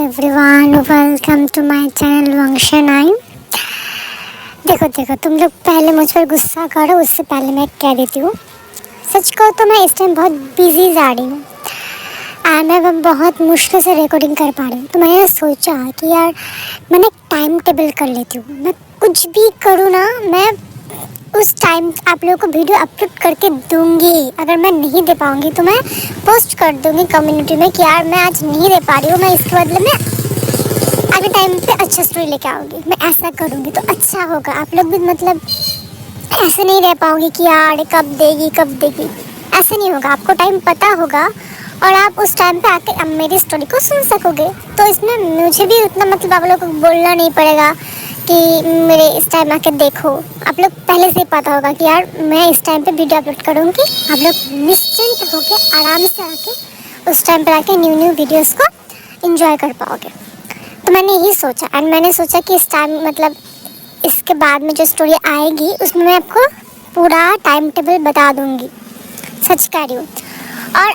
Everyone, welcome to my channel Vansha nine. देखो तुम लोग पहले मुझ पर गुस्सा करो, उससे पहले मैं कह देती हूँ, सच कहो तो मैं इस टाइम बहुत बिजी जा रही हूँ एंड मैं बहुत मुश्किल से रिकॉर्डिंग कर पा रही हूँ। तो मैंने सोचा कि यार मैंने टाइम टेबल कर लेती हूँ, मैं कुछ भी करूँ ना, मैं उस टाइम आप लोगों को वीडियो अपलोड करके दूंगी। अगर मैं नहीं दे पाऊँगी तो मैं पोस्ट कर दूंगी कम्युनिटी में कि यार मैं आज नहीं दे पा रही हूँ, मैं इसके बदले में अगले टाइम पे अच्छा स्टोरी लेके आऊँगी, मैं ऐसा करूँगी तो अच्छा होगा। आप लोग भी मतलब ऐसे नहीं रह पाओगे कि यार कब देगी, ऐसे नहीं होगा। आपको टाइम पता होगा और आप उस टाइम पे आके अब मेरी स्टोरी को सुन सकोगे। तो इसमें मुझे भी उतना मतलब आप लोगों को बोलना नहीं पड़ेगा कि मेरे इस टाइम आके देखो। आप लोग पहले से ही पता होगा कि यार मैं इस टाइम पे वीडियो अपलोड करूँगी। आप लोग निश्चिंत होकर आराम से आके उस टाइम पर आके न्यू वीडियोस को एंजॉय कर पाओगे। तो मैंने यही सोचा एंड मैंने सोचा कि इस टाइम मतलब इसके बाद में जो स्टोरी आएगी उसमें मैं आपको पूरा टाइम टेबल बता दूँगी। सच कह रही हूँ। और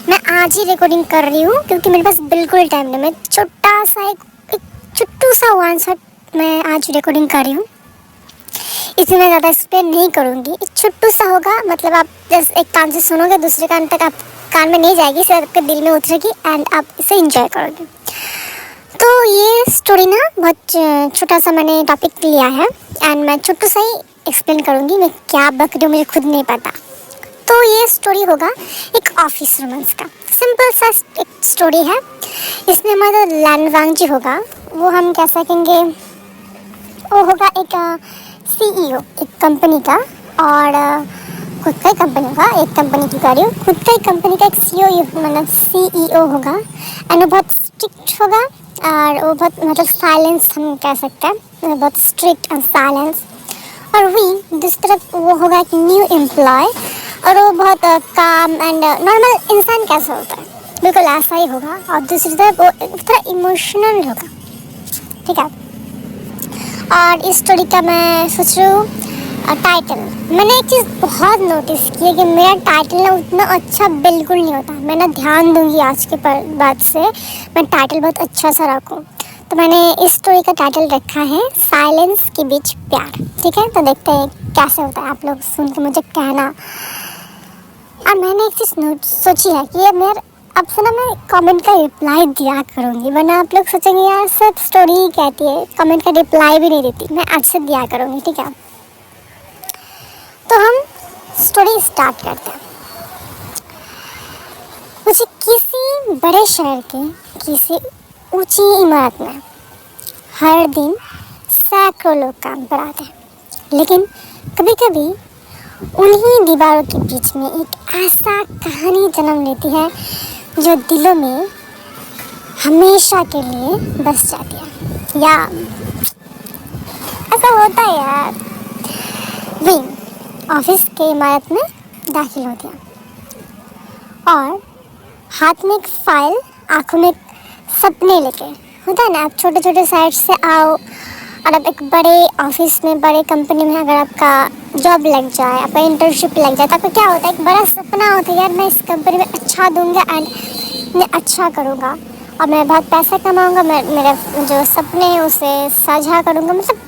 मैं आज ही रिकॉर्डिंग कर रही हूँ क्योंकि मेरे पास बिल्कुल टाइम नहीं। मैं छोटा सा एक छोटू सा वन शॉट मैं आज रिकॉर्डिंग कर रही हूँ। इसमें मैं ज़्यादा एक्सप्लेन नहीं करूँगी, एक छोटू सा होगा। मतलब आप जस्ट एक कान से सुनोगे, दूसरे कान तक आप कान में नहीं जाएगी, सिर्फ आपके दिल में उतरेगी एंड आप इसे इंजॉय करोगे। तो ये स्टोरी ना बहुत छोटा सा मैंने टॉपिक लिया है एंड मैं छोटू सा ही एक्सप्लेन करूँगी। मैं क्या बक रही हूँ मुझे खुद नहीं पता। तो ये स्टोरी होगा एक ऑफिस रोमांस का, सिंपल सा एक स्टोरी है। इसमें हमारा लैंडवांग जी होगा, वो हम कह सकेंगे वो होगा एक सीईओ एक कंपनी का, और खुद का ही कंपनी होगा, एक कंपनी की गाड़ी खुद का ही कंपनी का एक सीईओ मतलब सीईओ होगा एंड वो बहुत स्ट्रिक्ट होगा और वो बहुत मतलब साइलेंस हम कह सकते हैं, बहुत स्ट्रिक्ट एंड साइलेंस। और वही दूसरी तरफ वो होगा एक न्यू एम्प्लॉय और वो बहुत काम एंड नॉर्मल इंसान कैसा होता है बिल्कुल ऐसा ही होगा। और दूसरी तरफ वो थोड़ा इमोशनल होगा, ठीक है। और इस स्टोरी का मैं सोच रही हूँ टाइटल, मैंने एक चीज़ बहुत नोटिस की है कि मेरा टाइटल ना उतना अच्छा बिल्कुल नहीं होता। मैं ना ध्यान दूंगी आज के बाद से मैं टाइटल बहुत अच्छा सा रखूँ। तो मैंने इस स्टोरी का टाइटल रखा है साइलेंस के बीच प्यार, ठीक है। तो देखते हैं कैसे होता है, आप लोग सुन के मुझे कहना। और मैंने एक चीज़ सोची है कि ये मेरे अब से ना मैं कमेंट का रिप्लाई दिया करूँगी, वरना आप लोग सोचेंगे यार सिर्फ स्टोरी ही कहती है, कमेंट का रिप्लाई भी नहीं देती। मैं आज से दिया करूँगी, ठीक है। तो हम स्टोरी स्टार्ट करते हैं। मुझे किसी बड़े शहर के किसी ऊंची इमारत में हर दिन सैकड़ों लोग काम पर आते हैं, लेकिन कभी कभी उन्हीं दीवारों के बीच में एक ऐसा कहानी जन्म लेती है जो दिलों में हमेशा के लिए बस जाती है। या ऐसा होता है यार। विंग ऑफिस के इमारत में दाखिल होती है और हाथ में एक फाइल, आंखों में सपने लेके, होता है ना, आप छोटे छोटे साइड से आओ और अब एक बड़े ऑफिस में बड़े कंपनी में अगर आपका जॉब लग जाए, आपका इंटर्नशिप लग जाए, तो आपका क्या होता है, एक बड़ा सपना होता है यार मैं इस कंपनी में अच्छा दूंगा एंड मैं अच्छा करूँगा और मैं बहुत पैसा कमाऊँगा, मैं मेरे जो सपने हैं उसे साझा करूँगा। मतलब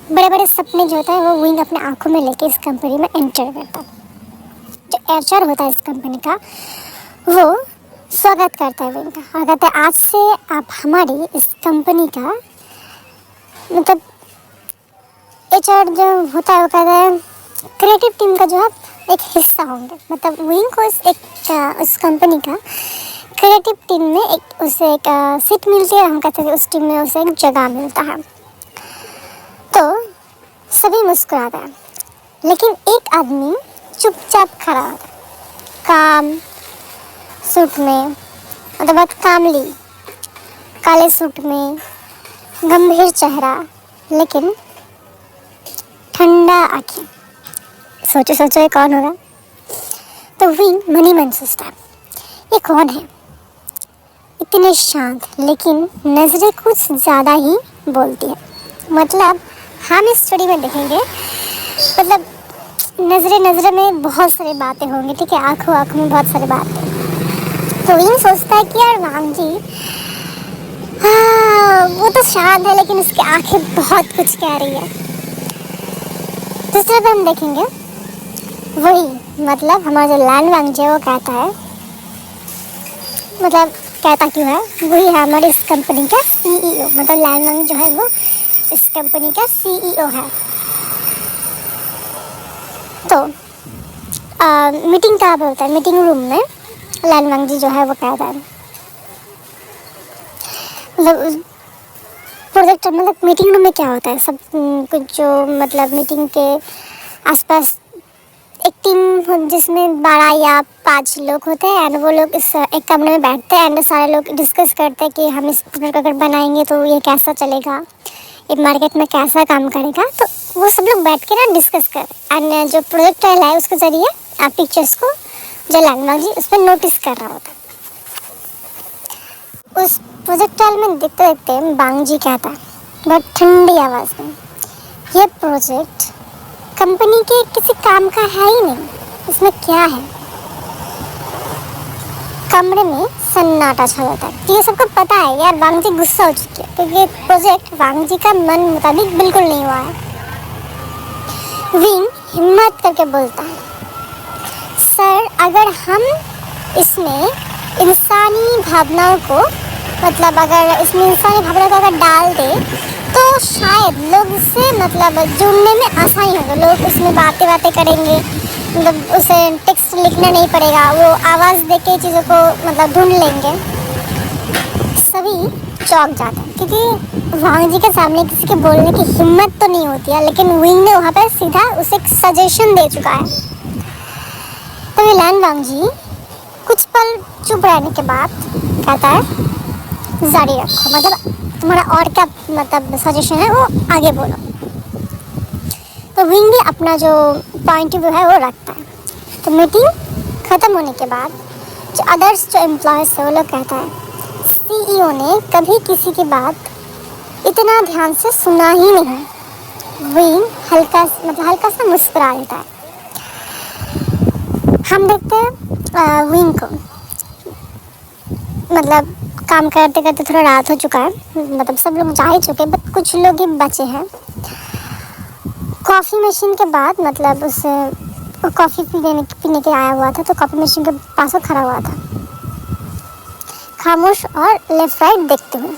बड़े बड़े सपने जो होते हैं वो विंग अपने आंखों में लेके इस कंपनी में एंटर करता है। जो एचआर होता है इस कंपनी का वो स्वागत करता है विंग का और कहता है आज से आप हमारी इस कंपनी का मतलब एचआर जो होता है वो कहता है क्रिएटिव टीम का जो आप एक हिस्सा होंगे। मतलब विंग को उस कंपनी का क्रिएटिव टीम में उसे एक सीट मिलती है, हम कहते हैं उस टीम में उसे एक जगह मिलता है। तो सभी मुस्कुराते हैं, लेकिन एक आदमी चुपचाप खड़ा होता है, काम सूट में, मतलब बहुत कामली काले सूट में, गंभीर चेहरा लेकिन ठंडा आँखें। सोचो ये कौन होगा। तो विंग मनी मन सोचता है ये कौन है, इतने शांत लेकिन नज़रें कुछ ज़्यादा ही बोलती है। मतलब हम इस स्टोरी में देखेंगे मतलब नज़रें में बहुत सारी बातें होंगी, ठीक है, आँखों में बहुत सारी बातें। तो विंग सोचता है कि यार वांग जी वो तो शांत है लेकिन उसकी आंखें बहुत कुछ कह रही है। दूसरे पे हम देखेंगे वही मतलब हमारा जो लैन वांगजी है वो कहता है, मतलब कहता क्यों है, वही है हमारी इस कंपनी का सीईओ। मतलब लैन वांग जो है वो इस कंपनी का सीईओ है। तो मीटिंग कहाँ पे होता है? मीटिंग रूम में लैन वांगजी जो है वो कहता है, मतलब प्रोजेक्ट मतलब मीटिंग रूम में क्या होता है, सब कुछ जो मतलब मीटिंग के आसपास एक टीम जिसमें 12 या 5 लोग होते हैं एंड वो लोग इस एक कमरे में बैठते हैं एंड सारे लोग डिस्कस करते हैं कि हम इस प्रोडक्ट अगर बनाएंगे तो ये कैसा चलेगा, ये मार्केट में कैसा काम करेगा। तो वो सब लोग बैठ के ना डिस्कस कर एंड जो प्रोजेक्टर है उसके ज़रिए आप पिक्चर्स को जो लैन वांगजी उस पर नोटिस कर रहा होता है। उस प्रोजेक्टाइल में देखते देखते वांगजी कहता है बहुत ठंडी आवाज़ में, ये प्रोजेक्ट कंपनी के किसी काम का है ही नहीं, इसमें क्या है। कमरे में सन्नाटा छा जाता है। ये सबको पता है यार वांगजी गुस्सा हो चुकी है क्योंकि प्रोजेक्ट वांगजी का मन मुताबिक बिल्कुल नहीं हुआ है। विंग हिम्मत करके बोलता है, सर अगर हम इसमें इंसानी भावनाओं को मतलब अगर इसमें इंसानी भावनाओं को अगर डाल दे तो शायद लोग इससे मतलब जुड़ने में आसानी होगा। लोग उसमें बातें करेंगे, मतलब उसे टेक्स्ट लिखना नहीं पड़ेगा, वो आवाज़ दे के चीज़ों को मतलब ढूंढ लेंगे। सभी चौंक जाते हैं क्योंकि वांगजी के सामने किसी के बोलने की हिम्मत तो नहीं होती है, लेकिन विंग ने वहाँ पर सीधा उसे एक सजेशन दे चुका है। तो लैन वांगजी कुछ पल चुप रहने के बाद कहता है जारी रखो, मतलब तुम्हारा और क्या मतलब सजेशन है वो आगे बोलो। तो विंग भी अपना जो पॉइंट ऑफ व्यू है वो रखता है। तो मीटिंग ख़त्म होने के बाद जो अदर्स जो एम्प्लॉयज़ है वो लोग कहता है सीईओ ने कभी किसी की बात इतना ध्यान से सुना ही नहीं। विंग हल्का सा मुस्कुरा देता है। हम देखते हैं विंग को, मतलब काम करते करते थोड़ा रात हो चुका है, मतलब सब लोग जा ही चुके बट कुछ लोग ही बचे हैं। कॉफ़ी मशीन के बाद मतलब उसे कॉफ़ी पीने के आया हुआ था, तो कॉफ़ी मशीन के पास वो खड़ा हुआ था खामोश और लेफ्ट राइट देखते हुए,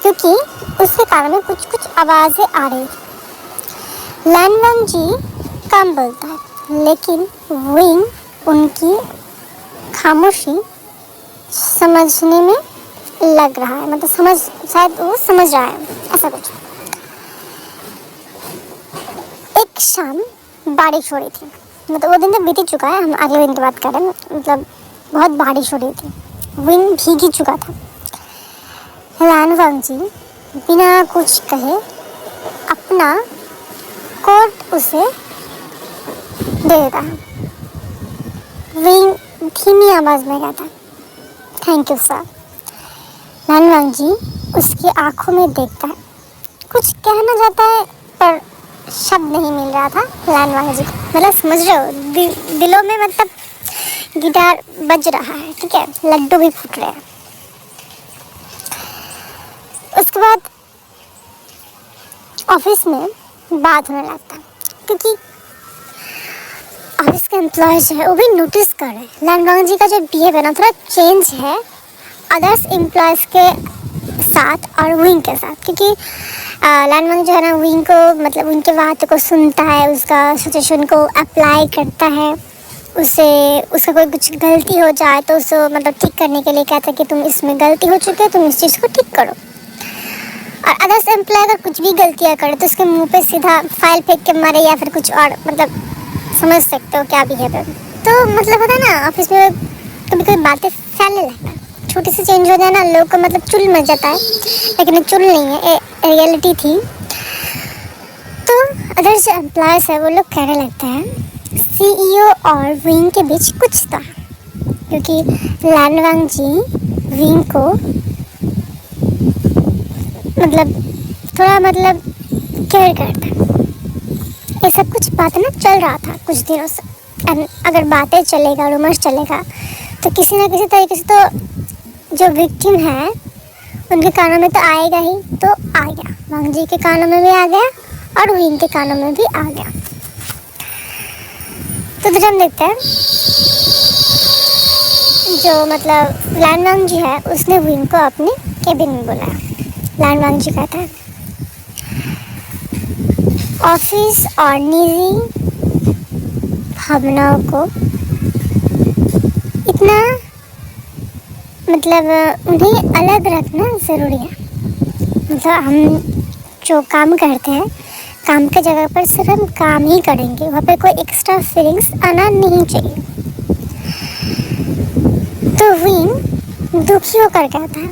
क्योंकि उसके कान में कुछ कुछ आवाज़ें आ रही थी। लैन वांगजी कम बोलता है लेकिन विंग उनकी खामोशी समझने में लग रहा है, मतलब शायद वो समझ रहा है ऐसा कुछ। एक शाम बारिश हो रही थी, मतलब वो दिन तो बीत चुका है, हम अगले दिन की बात कर रहे हैं। मतलब बहुत बारिश हो रही थी, विंग भीग ही चुका था। लैन वांगजी बिना कुछ कहे अपना कोट उसे दे देता है। विंग धीमी आवाज़ में कहता थैंक यू सर। लैन वांगजी उसकी आंखों में देखता है, कुछ कहना चाहता है पर शब्द नहीं मिल रहा था लैन वांगजी को। मतलब समझ रहे हो, दिलों में मतलब गिटार बज रहा है, ठीक है, लड्डू भी फूट रहे हैं। उसके बाद ऑफिस में बात होने लगता है क्योंकि ऑफिस के एम्प्लॉयज है वो भी नोटिस कर रहे हैं लैन वांगजी का जो बिहेव है ना थोड़ा चेंज है अदर्स एम्प्लॉयज़ के साथ और विंग के साथ, क्योंकि लैन वांगजी जो है ना विंग को मतलब उनके बातों को सुनता है, उसका सजेशन को अप्लाई करता है, उसका कोई कुछ गलती हो जाए तो उसको मतलब ठीक करने के लिए कहता है कि तुम इसमें गलती हो चुकी है, तुम इस चीज़ को ठीक करो। और अदर्स एम्प्लॉय अगर कुछ भी गलतियाँ करे तो उसके मुंह पे सीधा फाइल फेंक के मारे या फिर कुछ और, मतलब समझ सकते हो क्या बिहेवियर। तो मतलब होता है ना ऑफिस में कभी कभी बातें फैलने लगता है, छोटी सी चेंज हो जाए ना लोग को मतलब चुल मच जाता है, लेकिन ये चुल नहीं है, रियलिटी थी। तो अदर जो एम्प्लॉयज़ है वो लोग कहने लगते हैं सीईओ और विंग के बीच कुछ था, क्योंकि लैन वांगजी विंग को मतलब थोड़ा मतलब केयर करता है। ये सब कुछ बात ना चल रहा था कुछ दिनों से, अगर बातें चलेगा रूमर्स चलेगा तो किसी ना किसी तरीके से तो जो विक्टिम है उनके कानों में तो आएगा ही, तो आ गया। वांग जी के कानों में भी आ गया और विंग के कानों में भी आ गया। तो हम देखते हैं, जो मतलब लैन वांग जी है उसने विंग को अपने केबिन में बुलाया। लैन वांग जी कहता है, ऑफिस और निजी भावनाओं को इतना मतलब उन्हें अलग रखना ज़रूरी है। मतलब हम जो काम करते हैं, काम के जगह पर सिर्फ हम काम ही करेंगे, वहाँ पे कोई एक्स्ट्रा फीलिंग्स आना नहीं चाहिए। तो विंग दुखी होकर कहता है,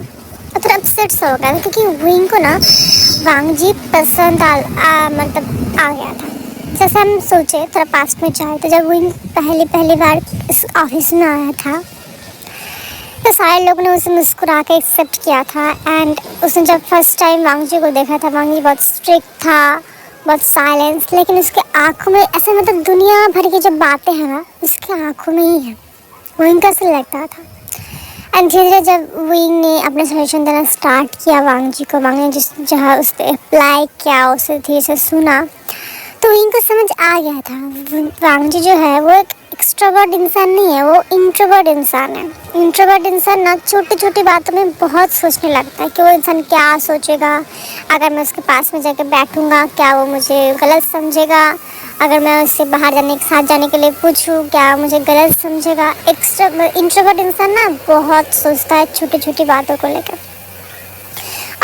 थोड़ा अपसेट सा हो गया, क्योंकि विंग को ना वांग जी पसंद मतलब आ गया था। जैसे हम सोचे थोड़ा पास्ट में जाए, तो जब विंग पहली बार इस ऑफिस में आया था तो सारे लोगों ने उसे मुस्कुरा के एक्सेप्ट किया था। एंड उसने जब फर्स्ट टाइम वांग जी को देखा था, वांग जी बहुत स्ट्रिक्ट था, बहुत साइलेंस, लेकिन उसके आँखों में ऐसे मतलब दुनिया भर की जो बातें हैं ना उसके आँखों में ही है, विंग का से लगता था। एंड धीरे धीरे जब विंग ने अपना सजेशन देना स्टार्ट किया वांग जी को, वांग ने जिस जहाँ उस पर अप्लाई किया, उसे धीरे से सुना, तो विंग को समझ आ गया था वांग जी जो है वो एक एक्सट्रोवर्ट इंसान नहीं है, वो इंट्रोवर्ट इंसान है। इंट्रोवर्ट इंसान ना छोटी छोटी बातों में बहुत सोचने लगता है कि वो इंसान क्या सोचेगा, अगर मैं उसके पास में जाकर बैठूंगा क्या वो मुझे गलत समझेगा, अगर मैं उससे बाहर जाने के साथ जाने के लिए पूछूं क्या मुझे गलत समझेगा। इंट्रोवर्ट इंसान ना बहुत सोचता है छोटी छोटी बातों को लेकर,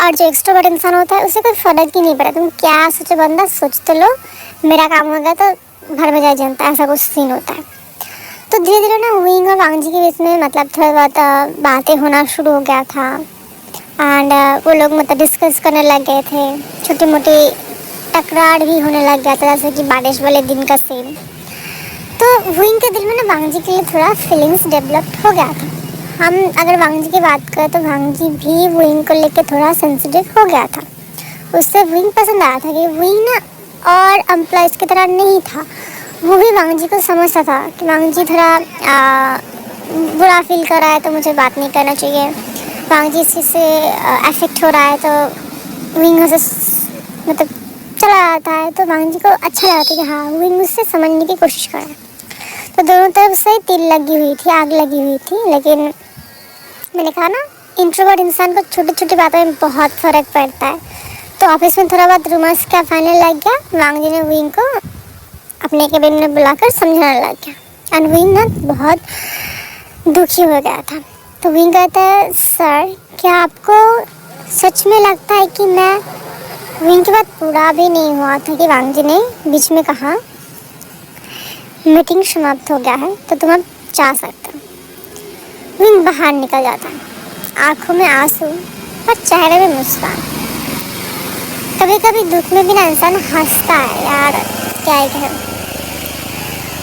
और जो एक्सट्रोवर्ट इंसान होता है उसे कोई फ़र्क ही नहीं पड़ता, तुम क्या सोचो बंदा, सोच तो लो, मेरा काम हो गया तो घर में जाए जनता, ऐसा कुछ सीन होता है। तो धीरे धीरे ना विंग और वांग जी के बीच में मतलब थोड़ा बहुत बातें होना शुरू हो गया था। एंड वो लोग मतलब डिस्कस करने लग गए थे, छोटी मोटी टकरार भी होने लग गया था, जैसे कि बारिश वाले दिन का सीन। तो विंग के दिल में ना वांग जी के लिए थोड़ा फीलिंग्स डेवलप हो गया था। हम अगर वांग जी की बात करें तो वांग जी भी विंग को लेकर थोड़ा सेंसिटिव हो गया था। उससे विंग पसंद आया था कि विंग ना और एम्प्लॉयज़ की तरह नहीं था, वो भी वांग जी को समझता था कि वांग जी थोड़ा बुरा फील कर रहा है तो मुझे बात नहीं करना चाहिए, वांग जी से अफेक्ट हो रहा है तो विंग उसे मतलब चला आता है। तो वांग जी को अच्छा लगता है कि हाँ विंग उससे समझने की कोशिश कर रहा है। तो दोनों तरफ से तिल लगी हुई थी, आग लगी हुई थी, लेकिन मैंने कहा ना इंट्रोवर्ट इंसान को छोटी छोटी बातों में बहुत फ़र्क पड़ता है। तो ऑफिस में थोड़ा बहुत रूमर्स का फाइनल लग गया, वांग जी ने विंग को अपने केबिन में बुलाकर समझाने लग गया। एंड विंग ना बहुत दुखी हो गया था। तो विंग कहता है, सर क्या आपको सच में लगता है कि मैं, विंग के बाद पूरा भी नहीं हुआ था कि वांग जी ने बीच में कहा, मीटिंग समाप्त हो गया है तो तुम अब जा सकते हो। विंग बाहर निकल जाता है, आंखों में आंसू और चेहरे में मुस्कान। कभी कभी दुख में भी ना इंसान हंसता है यार, क्या ही कहें।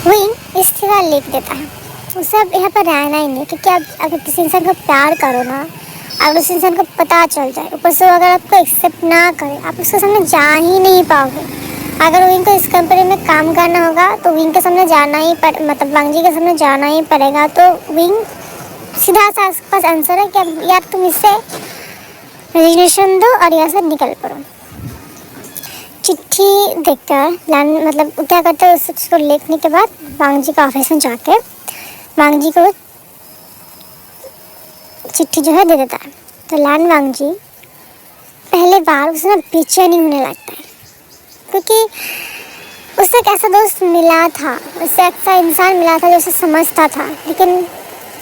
विंग इस्तीफा लिख देता है, उसे अब यहाँ पर रहना ही नहीं, क्योंकि अब अगर किसी इंसान को प्यार करो ना, अगर उस इंसान को पता चल जाए, ऊपर से अगर आपको एक्सेप्ट ना करे, आप उसके सामने जा ही नहीं पाओगे। अगर विंग को इस कंपनी में काम करना होगा तो विंग के सामने जाना ही मतलब वांग जी के सामने जाना ही पड़ेगा। तो विंग सीधा सा पास आंसर है कि यार तुम इससे रेजिग्नेशन दो और यहाँ से निकल पड़ो। चिट्ठी देखकर मतलब क्या करते हैं, उसको लिखने के बाद वांग जी का ऑफिस में जाके वांग जी को चिट्ठी जो है दे देता है। तो लैन वांग जी पहले बार उसे ना बेचैनी होने लगता है, क्योंकि उससे एक ऐसा दोस्त मिला था, उससे ऐसा इंसान मिला था जो उसे समझता था। लेकिन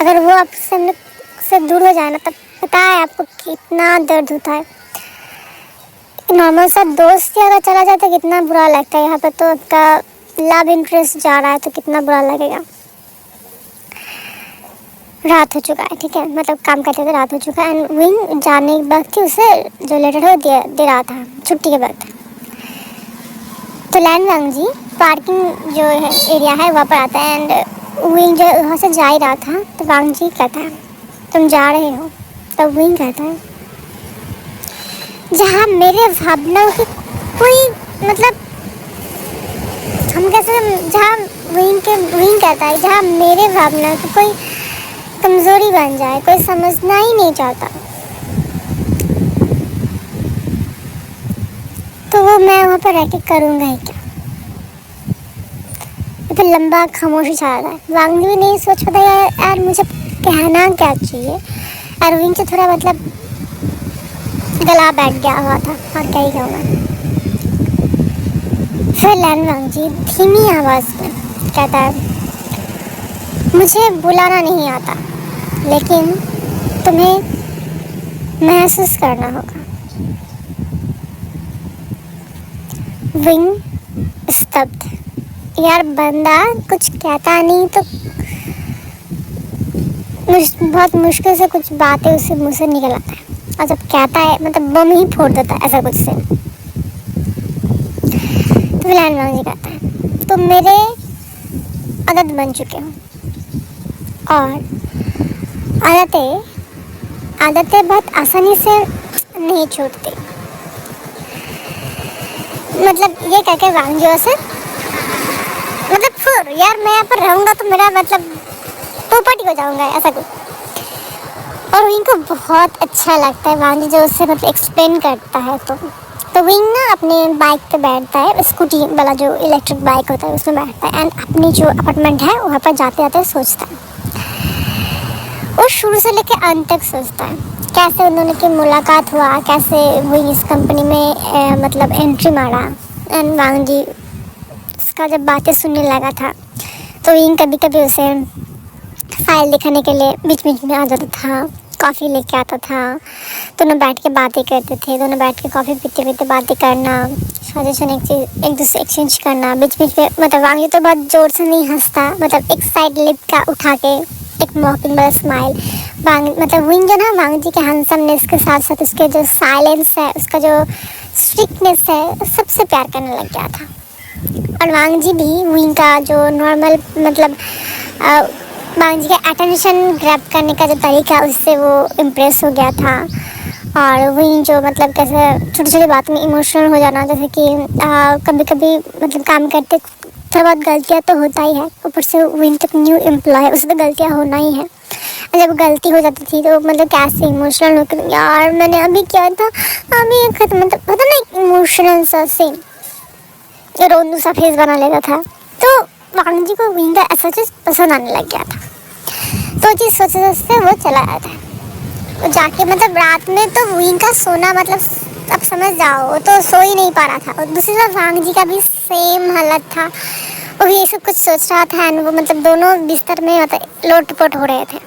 अगर वो आपसे दूर हो जाए ना, तब पता है आपको कितना दर्द होता है। नॉर्मल सा दोस्त ही अगर चला जाए तो कितना बुरा लगता है। यहाँ पर तो आपका लव इंटरेस्ट जा रहा है तो कितना बुरा लगेगा। रात हो चुका है, ठीक है, मतलब काम करते थे, रात हो चुका है। एंड विंग जाने के वक्त ही उसे जो लेटर है दे रहा था छुट्टी के वक्त। तो लैन वांग जी पार्किंग जो है एरिया है वहाँ पर आता है। एंड विंग जो वहाँ से जा ही रहा था तो वांग जी कहता है, तुम जा रहे हो? तो विंग कहता है, जहाँ मेरे भावनाओं की कोई मतलब हम कैसे, जहाँ विंग कहता है जहाँ मेरे भावनाओं की कोई कमज़ोरी बन जाए, कोई समझना ही नहीं चाहता। मैं वहाँ पर रह के करूँगा ही क्या। तो लंबा खामोशी छा रहा है। वांगी भी नहीं सोच पाता यार मुझे कहना क्या चाहिए। अरविंद से थोड़ा मतलब गला बैठ गया हुआ था और क्या ही कहूँ मैं। फिर लैन वांगजी धीमी आवाज़ में कहता है, मुझे बुलाना नहीं आता, लेकिन तुम्हें महसूस करना होगा। विंग स्तब्ध। यार बंदा कुछ कहता नहीं तो बहुत मुश्किल से कुछ बातें उससे मुँह से निकल आता है, और जब कहता है मतलब बम ही फोड़ देता है ऐसा कुछ से। तो लैन वांगजी कहता है, तुम मेरे आदत बन चुके हो, और आदतें बहुत आसानी से नहीं छूटती। मतलब ये कह के वांगजी से मतलब फिर यार मैं यहाँ पर रहूँगा तो मेरा मतलब पोपट हो जाऊँगा ऐसा कुछ। और विंग को बहुत अच्छा लगता है वांगजी जो उससे मतलब एक्सप्लेन करता है। तो विंग ना अपने बाइक पे बैठता है, स्कूटी वाला जो इलेक्ट्रिक बाइक होता है उसमें बैठता है, एंड अपनी जो अपार्टमेंट है वहाँ पर जाते जाते सोचता है। वो शुरू से लेकर अंत तक सोचता है कैसे उन दोनों की मुलाकात हुआ, कैसे विंग इस कंपनी में मतलब एंट्री मारा। एंड वांगजी उसका जब बातें सुनने लगा था तो विंग कभी कभी उसे फाइल दिखाने के लिए बीच बीच में आ जाता था, कॉफ़ी लेके आता था, दोनों बैठ के बातें करते थे, दोनों बैठ के कॉफ़ी पीते पीते बातें करना, सजेशन एक दूसरे एक्सचेंज करना। बीच बीच में मतलब वांगजी तो बहुत ज़ोर से नहीं हंसता, मतलब एक साइड लिप का उठा के एक मॉकिंग वाला स्माइल। मतलब विंग जो ना वांगजी के हैंडसमनेस के साथ साथ उसके जो साइलेंस है, उसका जो स्ट्रिक्टनेस है, सबसे प्यार करने लग गया था। और वांगजी भी विंग का जो नॉर्मल मतलब वांगजी का अटेंशन ग्रैब करने का जो तरीका उससे वो इम्प्रेस हो गया था। और विंग जो मतलब कैसे छोटी छोटी बात में इमोशनल हो जाना, जैसे कि कभी कभी मतलब काम करते थोड़ा बहुत गलतियाँ तो होता ही है, ऊपर से विंग तक न्यू एम्प्लॉय है, उससे तो गलतियाँ होना ही है। जब गलती हो जाती थी तो मतलब कैसे इमोशनल होकर यार मैंने अभी किया था, अभी खत्म, मतलब पता नहीं इमोशनल सा सीन रोनू सा फेस बना लेता था। तो वांगजी को विंग का ऐसा चीज़ पसंद आने लग गया था। तो चीज़ सोचते सोचते वो चला आया था, वो जाके मतलब रात में तो विंग का सोना मतलब अब समझ जाओ वो तो सो ही नहीं पा रहा था। और दूसरी तरफ वांगजी का भी सेम हालत था, वो भी ये सब कुछ सोच रहा था, एंड वो मतलब दोनों बिस्तर में मतलब लोटपोट हो रहे थे।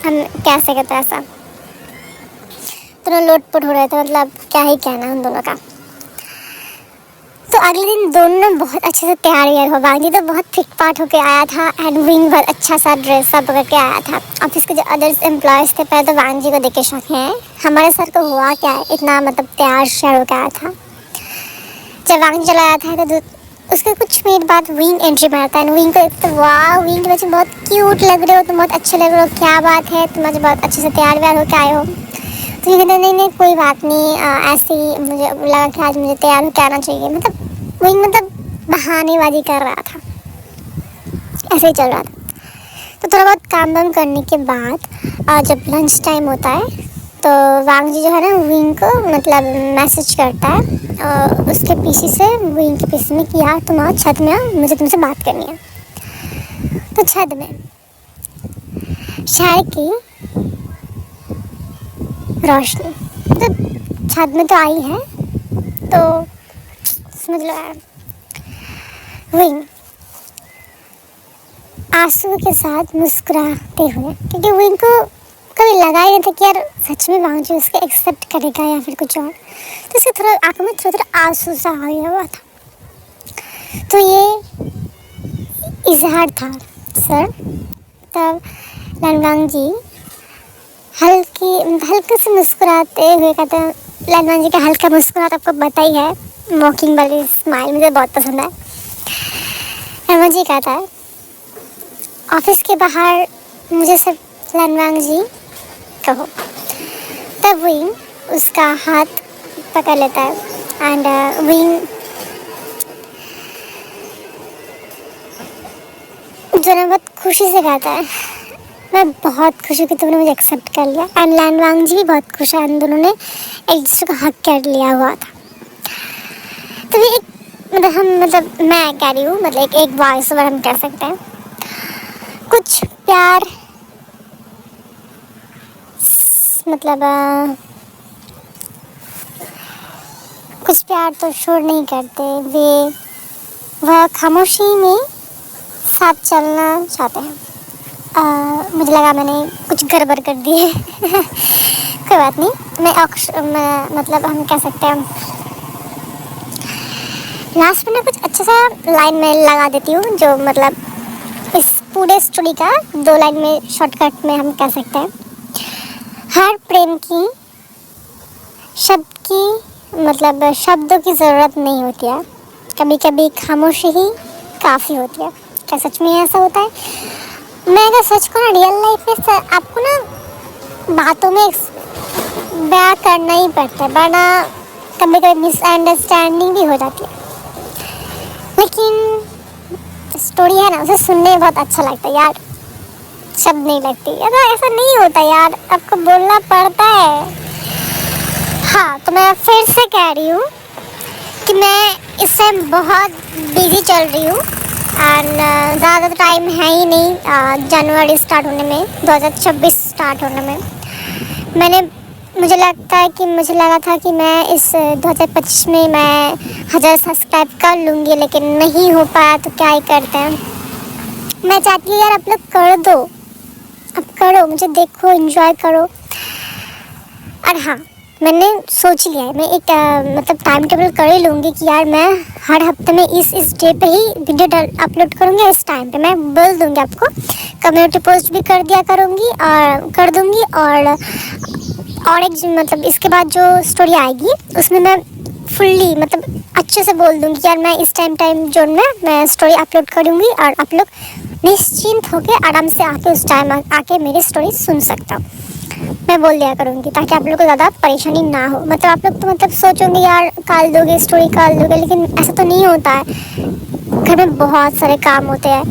हम कैसे कहते हैं ऐसा, दोनों लोटपोट हो रहे थे, मतलब क्या ही कहना उन दोनों का। तो अगले दिन दोनों बहुत अच्छे से तैयार हुआ। वांगजी तो बहुत फिट फाट होके आया था, एंड विंग बहुत अच्छा सा ड्रेसअप करके आया था। ऑफिस के जो अदर्स एम्प्लॉयज़ थे पहले तो वांगजी को देख के शौक है, हमारे सर को हुआ क्या है, इतना मतलब तैयार श्यार होकर आया था। जब वांगजी चला आया था तो उसके कुछ मिनट बाद विंग एंट्री मारता है। विंग को देखते तो वाह विंग के बच्चे बहुत क्यूट लग रहे हो, तुम बहुत अच्छे लग रहे हो, क्या बात है, तुम आज बहुत अच्छे से तैयार व्यार होकर आए हो। तो ये कहते नहीं कोई बात नहीं, ऐसे ही मुझे लगा कि आज मुझे तैयार होकर आना चाहिए। मतलब विंग मतलब बहानेबाजी कर रहा था, ऐसे ही चल रहा था। तो थोड़ा बहुत काम वाम करने के बाद जब लंच टाइम होता है तो वांगजी जो है ना विंग को मतलब मैसेज करता है और उसके पीछे से विंग के पीछे में कि यार तुम आओ छत में आओ, मुझे तुमसे बात करनी है। तो छत में शहर की रोशनी तो छत में तो आई है, तो समझ लो यार विंग आंसू के साथ मुस्कुराते हुए, क्योंकि विंग को कभी लगा ही नहीं था कि यार सच में वांगजी उसके एक्सेप्ट करेगा या फिर कुछ और। तो इसके थोड़ा आंखों में थोड़ा थोड़ा आंसू सा आया हुआ था। तो ये इजहार था सर। तब लैन वांगजी हल्के से मुस्कुराते हुए कहते हैं, लैन वांगजी का हल्का मुस्कुराहट आपको पता ही है, मॉकिंग वाली स्माइल मुझे बहुत पसंद है। लैन वांगजी कहता है ऑफिस के बाहर मुझे सिर्फ लैन वांगजी कहो। तब विंग उसका हाथ पकड़ लेता है, एंड विंग जो ना बहुत खुशी से कहता है मैं बहुत खुश हूँ कि तुमने मुझे एक्सेप्ट कर लिया। एंड लैन वांगजी भी बहुत खुश है, इन दोनों ने एक दूसरे को हक कर लिया हुआ था। तो भी एक मतलब मैं कह रही हूँ, मतलब एक वॉइस ओवर हम कर सकते हैं। कुछ प्यार मतलब कुछ प्यार तो शोर नहीं करते, वह खामोशी में साथ चलना चाहते हैं। मुझे लगा मैंने कुछ गड़बड़ कर दी है। कोई बात नहीं, मैं मतलब हम कह सकते हैं लास्ट में ना कुछ अच्छा सा लाइन में लगा देती हूँ, जो मतलब इस पूरे स्टोरी का 2 लाइन में शॉर्टकट में हम कह सकते हैं। हर प्रेम की शब्दों की ज़रूरत नहीं होती है, कभी कभी खामोशी ही काफ़ी होती है। क्या सच में ऐसा होता है? मैं अगर सच को ना रियल लाइफ में आपको ना बातों में बयां करना ही पड़ता है, वरना कभी कभी मिसअंडरस्टैंडिंग भी हो जाती है। लेकिन स्टोरी है ना, उसे सुनने में बहुत अच्छा लगता है यार, शब्द नहीं लगती। ऐसा नहीं होता यार, आपको बोलना पड़ता है। हाँ, तो मैं फिर से कह रही हूँ कि मैं इस टाइम बहुत बिजी चल रही हूँ एंड ज़्यादा टाइम है ही नहीं जनवरी स्टार्ट होने में, 2026 स्टार्ट होने में। मुझे लगा था कि मैं इस 2025 में मैं 1000 सब्सक्राइब कर लूँगी, लेकिन नहीं हो पाया, तो क्या ही करते हैं। मैं चाहती हूँ यार आप लोग कर दो, अब करो, मुझे देखो, एंजॉय करो। और हाँ, मैंने सोच लिया है, मैं एक मतलब टाइम टेबल कर ही लूँगी कि यार मैं हर हफ्ते में इस डे पे ही वीडियो अपलोड करूँगी। इस टाइम पे मैं बोल दूँगी आपको, कम्युनिटी पोस्ट भी कर दिया करूँगी और कर दूँगी। और एक मतलब इसके बाद जो स्टोरी आएगी उसमें मैं फुल्ली मतलब अच्छे से बोल दूँगी यार मैं इस टाइम जोन में मैं स्टोरी अपलोड करूँगी, और आप लोग निश्चिंत होकर आराम से आके उस टाइम आके मेरी स्टोरी सुन सकता हूँ। मैं बोल दिया करूँगी ताकि आप लोग को ज़्यादा परेशानी ना हो। मतलब आप लोग तो मतलब सोचोगे यार काल दोगे स्टोरी, काल दोगे, लेकिन ऐसा तो नहीं होता है। घर में बहुत सारे काम होते हैं,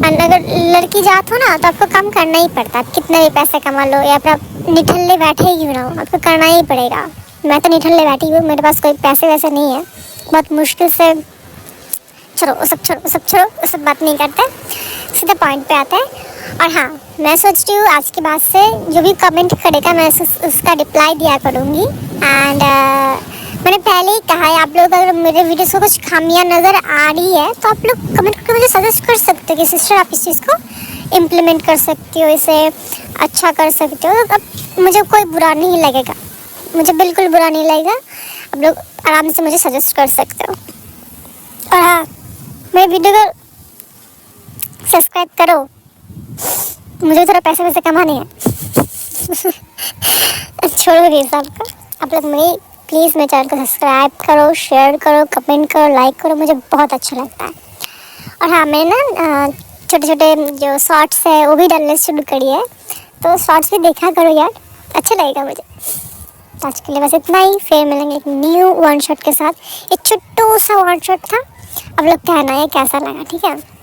एंड अगर लड़की जात हो ना तो आपको काम करना ही पड़ता है। कितने भी पैसे कमा लो या फिर आप निठल्ले बैठे ही क्यों ना हो, आपको करना ही पड़ेगा। मैं तो निठल्ले बैठी हूँ, मेरे पास कोई पैसे वैसे नहीं है, बहुत मुश्किल से। छोड़ो वो सब बात नहीं करते, सीधा पॉइंट पे आता है। और हाँ, मैं सोच रही हूँ आज के बाद से जो भी कमेंट करेगा मैं उसका रिप्लाई दिया करूँगी। एंड मैंने पहले ही कहा है, आप लोग अगर मेरे वीडियोस को कुछ खामियां नज़र आ रही है तो आप लोग कमेंट करके मुझे सजेस्ट कर सकते हो कि सिस्टर आप इस चीज़ को इम्प्लीमेंट कर सकती हो, इसे अच्छा कर सकते हो। अब मुझे कोई बुरा नहीं लगेगा, मुझे बिल्कुल बुरा नहीं लगेगा। आप लोग आराम से मुझे सजेस्ट कर सकते हो। और हाँ, मेरे वीडियो को सब्सक्राइब करो, मुझे थोड़ा पैसे वैसे कमाने हैं। छोड़ो ये सब का, आप लोग मेरी प्लीज़ मेरे चैनल को सब्सक्राइब करो, शेयर करो, कमेंट करो, लाइक करो, मुझे बहुत अच्छा लगता है। और हाँ, मैंने ना छोटे छोटे जो शॉर्ट्स है वो भी डालने शुरू करी है, तो शॉर्ट्स भी देखा करो यार, अच्छा लगेगा मुझे। आज के लिए बस इतना ही, फिर मिलेंगे एक न्यू वन शॉट के साथ। एक छोटू सा वन शॉट था, अब लोग कहना है कैसा लगा, ठीक है।